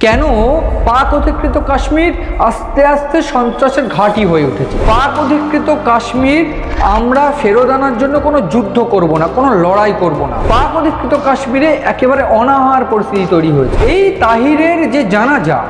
কেন পাক অধিকৃত কাশ্মীর আস্তে আস্তে সন্ত্রাসের ঘাঁটি হয়ে উঠেছে। পাক অধিকৃত কাশ্মীর আমরা ফেরত আনার জন্য কোনো যুদ্ধ করব না, কোনো লড়াই করব না। পাক অধিকৃত কাশ্মীরে একেবারে অনাহার পরিস্থিতি তৈরি হয়েছে। এই তাহিরের যে জানাজা,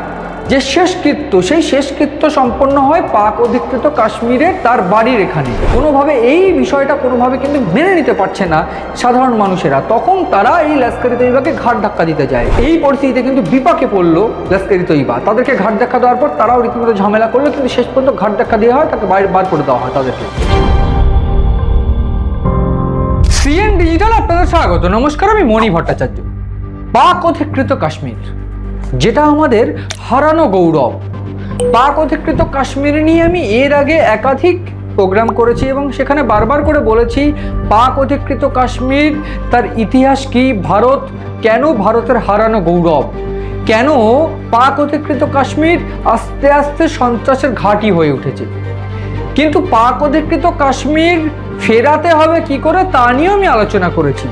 যে শেষকৃত্য, সেই শেষকৃত্য সম্পন্ন হয় পাক অধিকৃত কাশ্মীরের তার বাড়ির এখানে। কোনোভাবে এই বিষয়টা কোনোভাবে কিন্তু মেনে নিতে পারছে না সাধারণ মানুষেরা। তখন তারা এই লস্কর-ই তৈয়বাকে ঘাট ধাক্কা দিতে যায়। এই পরিস্থিতিতে কিন্তু বিপাকে পড়লো লস্কর-ই তৈয়বা। তাদেরকে ঘাট ধাক্কা দেওয়ার পর তারাও রীতিমতো ঝামেলা করলো, কিন্তু শেষ পর্যন্ত ঘাট ধাক্কা দেওয়া হয়, তাকে বাইরে বার করে দেওয়া হয় তাদেরকে। সিএন ডিজিটাল আপনাদের স্বাগত। নমস্কার, আমি মণি ভট্টাচার্য। পাক অধিকৃত কাশ্মীর, যেটা আমাদের হারানো গৌরব। পাক অধিকৃত কাশ্মীর নিয়ে আমি এর আগে একাধিক প্রোগ্রাম করেছি এবং সেখানে বারবার করে বলেছি পাক অধিকৃত কাশ্মীর, তার ইতিহাস কি, ভারত কেন ভারতের হারানো গৌরব, কেন পাক অধিকৃত কাশ্মীর আস্তে আস্তে সন্ত্রাসের ঘাঁটি হয়ে উঠেছে। কিন্তু পাক অধিকৃত কাশ্মীর ফেরাতে হবে কি করে তা নিয়েও আমি আলোচনা করেছি।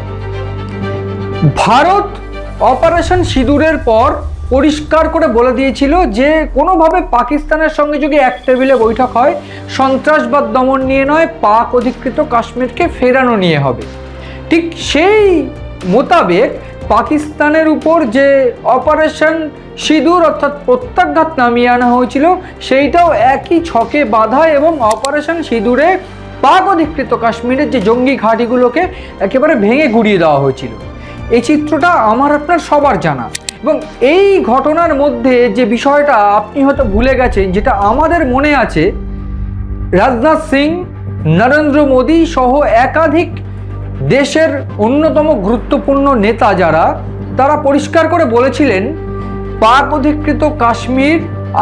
ভারত অপারেশন সিঁদুরের পর পরিষ্কার করে বলে দিয়েছিল যে কোনোভাবে পাকিস্তানের সঙ্গে যদি এক টেবিলে বৈঠক হয়, সন্ত্রাসবাদ দমন নিয়ে নয়, পাক অধিকৃত কাশ্মীরকে ফেরানো নিয়ে হবে। ঠিক সেই মোতাবেক পাকিস্তানের উপর যে অপারেশন সিঁদুর অর্থাৎ প্রত্যাঘাত নামিয়ে আনা হয়েছিল, সেইটাও একই ছকে বাঁধা এবং অপারেশন সিঁদুরে পাক অধিকৃত কাশ্মীরের যে জঙ্গি ঘাঁটিগুলোকে একেবারে ভেঙে গুড়িয়ে দেওয়া হয়েছিল। এই চিত্রটা আমার আপনার সবার জানা। এবং এই ঘটনার মধ্যে যে বিষয়টা আপনি হয়তো ভুলে গেছেন, যেটা আমাদের মনে আছে, রাজনাথ সিং, নরেন্দ্র মোদী সহ একাধিক দেশের অন্যতম গুরুত্বপূর্ণ নেতা যারা, তারা পরিষ্কার করে বলেছিলেন পাক অধিকৃত কাশ্মীর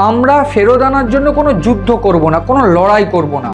আমরা ফেরত আনার জন্য কোনো যুদ্ধ করব না, কোনো লড়াই করব না।